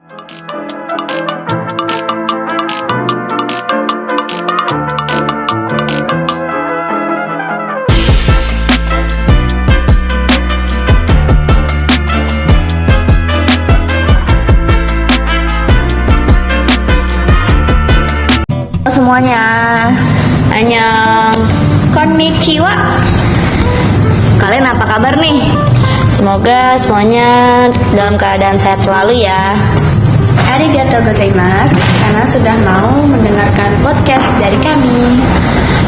Semuanya, annyeong, konnichiwa. Kalian apa kabar nih? Semoga semuanya dalam keadaan sehat selalu ya. Arigatou gozaimasu karena sudah mau mendengarkan podcast dari kami.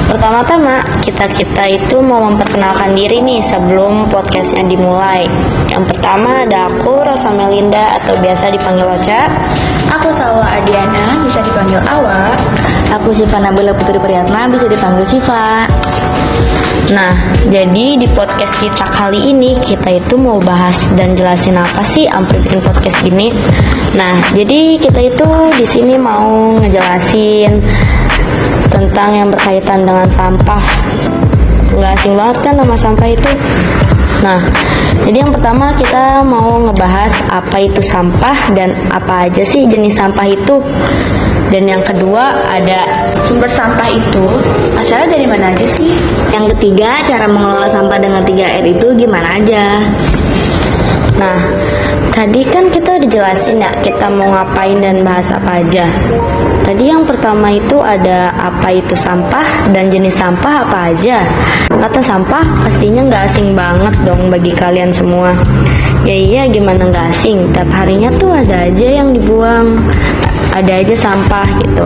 Pertama-tama kita itu mau memperkenalkan diri nih sebelum podcastnya dimulai. Yang pertama ada aku, Rosa Melinda atau biasa dipanggil Ocha. Aku Salwa Adiana, bisa dipanggil Awa. Aku Syifa Nabila Putri Priyatna, bisa dipanggil Syifa. Nah, jadi di podcast kita kali ini kita itu mau bahas dan jelasin apa sih sampai bikin podcast gini. Nah, jadi kita itu di sini mau ngejelasin tentang yang berkaitan dengan sampah. Nggak asing banget kan nama sampah itu. Nah, jadi yang pertama kita mau ngebahas apa itu sampah dan apa aja sih jenis sampah itu. Dan yang kedua ada Sumber sampah itu asalnya dari mana aja sih? yang ketiga cara mengelola sampah dengan 3R itu gimana aja. Nah, tadi kan kita udah jelasin ya kita mau ngapain dan bahas apa aja. Tadi yang pertama itu ada apa itu sampah dan jenis sampah apa aja. Kata sampah pastinya nggak asing banget dong bagi kalian semua. Ya iya, gimana nggak asing, tiap harinya tuh ada aja yang dibuang, ada aja sampah gitu.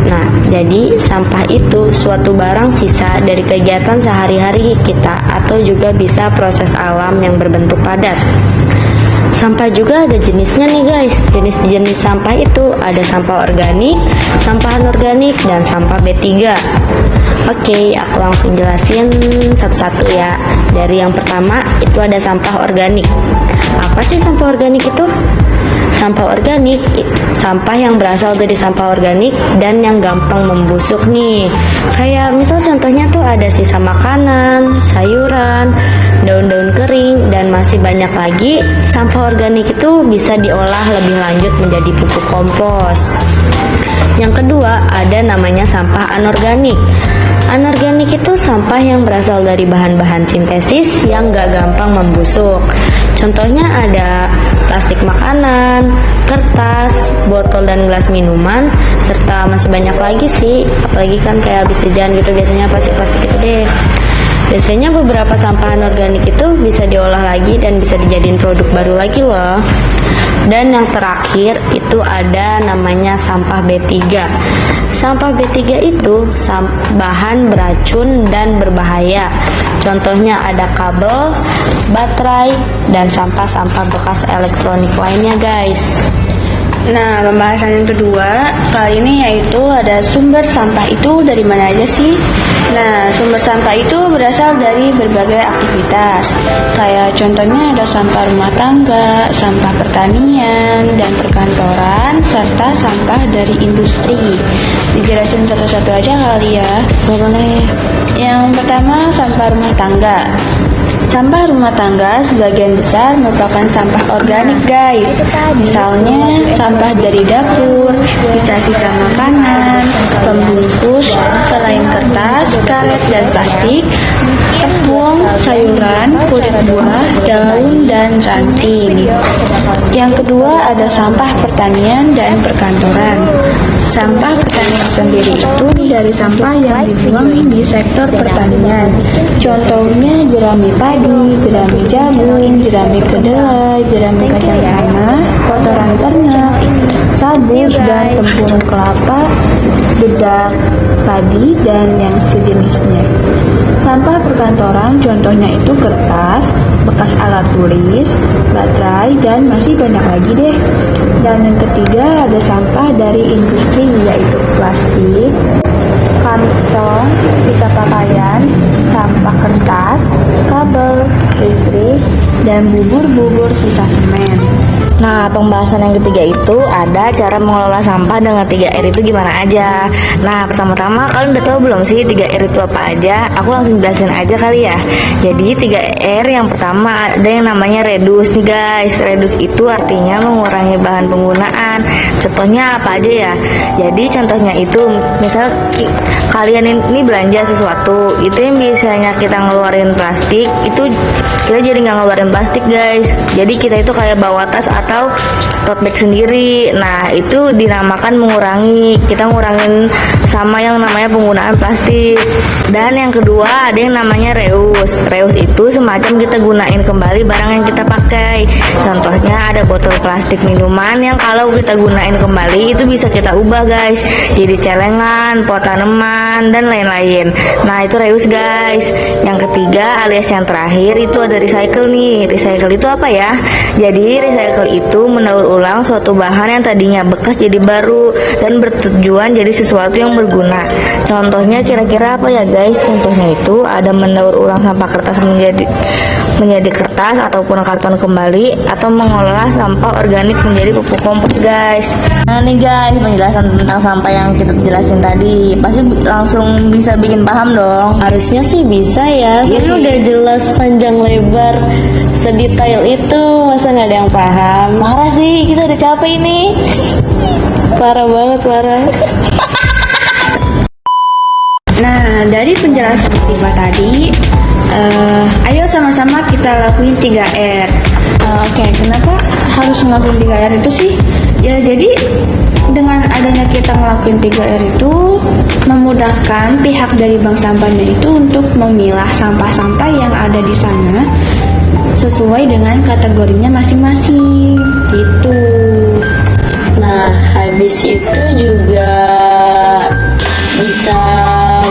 Nah, jadi sampah itu suatu barang sisa dari kegiatan sehari-hari kita atau juga bisa proses alam yang berbentuk padat. Sampah juga ada jenisnya nih guys. Jenis-jenis sampah itu ada sampah organik, sampah anorganik, dan sampah B3. Oke, aku langsung jelasin satu-satu ya. Dari yang pertama itu ada sampah organik. Apa sih sampah organik itu? Sampah organik, sampah yang berasal dari sampah organik dan yang gampang membusuk nih. Kayak misal contohnya tuh ada sisa makanan, sayuran, daun-daun kering, dan masih banyak lagi. Sampah organik itu bisa diolah lebih lanjut menjadi pupuk kompos. Yang kedua ada namanya sampah anorganik. Anorganik itu sampah yang berasal dari bahan-bahan sintesis yang gak gampang membusuk. Contohnya ada plastik makanan, kertas, botol dan gelas minuman, serta masih banyak lagi sih. Apalagi kan kayak habis jajan gitu biasanya plastik-plastik gitu deh. Biasanya beberapa sampah anorganik itu bisa diolah lagi dan bisa dijadiin produk baru lagi loh. Dan yang terakhir itu ada namanya sampah B3. Sampah B3 itu bahan beracun dan berbahaya. Contohnya ada kabel, baterai, dan sampah-sampah bekas elektronik lainnya guys. Nah, pembahasan yang kedua kali ini yaitu ada sumber sampah itu dari mana aja sih? Nah, sumber sampah itu berasal dari berbagai aktivitas. Kayak contohnya ada sampah rumah tangga, sampah pertanian dan perkantoran, serta sampah dari industri. Dijelasin satu-satu aja kali ya. Boleh. Yang pertama, sampah rumah tangga. Sampah rumah tangga sebagian besar merupakan sampah organik guys. Misalnya sampah dari dapur, sisa-sisa makanan, pembungkus, selain kertas, karet dan plastik, tepung, sayuran, kulit buah, daun, dan ranting. Yang kedua ada sampah pertanian dan perkantoran. Sampah pertanian sendiri itu dari sampah yang dibuang di sektor pertanian. Contohnya jerami padi, jerami jagung, jerami kedelai, jerami kacang tanah, kotoran ternak, sabus dan tempurung kelapa, bedak padi dan yang sejenisnya. Sampah perkantoran contohnya itu kertas, bekas alat tulis, baterai, dan masih banyak lagi deh. Dan yang ketiga ada sampah dari industri yaitu plastik, kantong, sisa pakaian, sampah kertas, kabel, listrik, dan bubur-bubur sisa semen. Nah, pembahasan yang ketiga itu ada cara mengelola sampah dengan 3R itu gimana aja. Nah, pertama-tama kalian udah tahu belum sih 3R itu apa aja? Aku langsung jelasin aja kali ya. Jadi 3R yang pertama ada yang namanya reduce nih guys. Reduce itu artinya mengurangi bahan penggunaan. Contohnya apa aja ya? Jadi contohnya itu misal kalian ini belanja sesuatu, itu yang biasanya kita ngeluarin plastik, itu kita jadi nggak ngeluarin plastik guys. Jadi kita itu kayak bawa tas atau tote bag sendiri. Nah, itu dinamakan mengurangi. Kita ngurangin sama yang namanya penggunaan plastik. Dan yang kedua ada yang namanya reuse. Reuse itu semacam kita gunain kembali barang yang kita pakai. Contohnya ada botol plastik minuman yang kalau kita gunain kembali itu bisa kita ubah guys, jadi celengan, pot tanaman, dan lain-lain. Nah, itu reuse guys. Yang ketiga alias yang terakhir itu ada recycle nih. Recycle itu apa ya? Jadi recycle itu mendaur ulang suatu bahan yang tadinya bekas jadi baru dan bertujuan jadi sesuatu yang berguna. Contohnya kira-kira apa ya guys? Contohnya itu ada mendaur ulang sampah kertas menjadi kertas ataupun karton kembali, atau mengolah sampah organik menjadi pupuk kompos guys. Nah nih guys, penjelasan tentang sampah yang kita jelasin tadi pasti langsung bisa bikin paham dong. Harusnya sih bisa ya, Iya soalnya sih. udah jelas panjang lebar, sedetail itu, masa nggak ada yang paham? Parah sih, kita udah capek ini. Parah banget, parah. Nah, dari penjelasan Siva tadi, ayo sama-sama kita lakuin 3R. Oke, kenapa harus ngelakuin 3R itu sih? Ya, jadi dengan adanya kita ngelakuin 3R itu memudahkan pihak dari bank sampahnya itu untuk memilah sampah-sampah yang ada di sana sesuai dengan kategorinya masing-masing. Gitu. Nah, habis itu juga bisa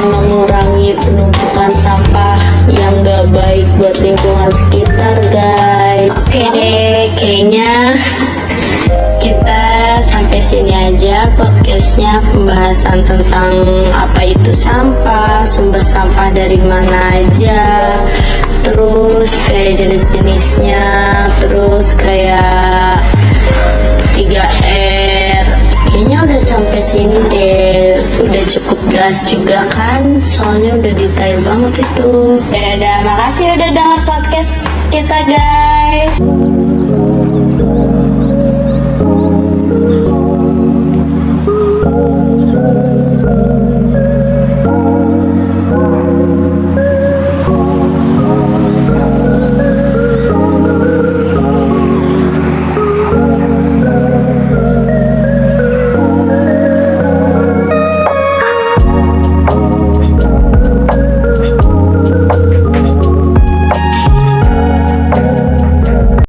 mengurangi penumpukan sampah yang gak baik buat lingkungan sekitar guys. Oke deh, kayaknya kita sampai sini aja podcastnya, pembahasan tentang apa itu sampah, sumber sampah dari mana aja, terus kayak jenis-jenisnya, terus kayak 3R. Kayaknya udah sampai sini deh, udah cukup jelas juga kan, soalnya udah detail banget itu. Dadah, makasih udah denger podcast kita guys.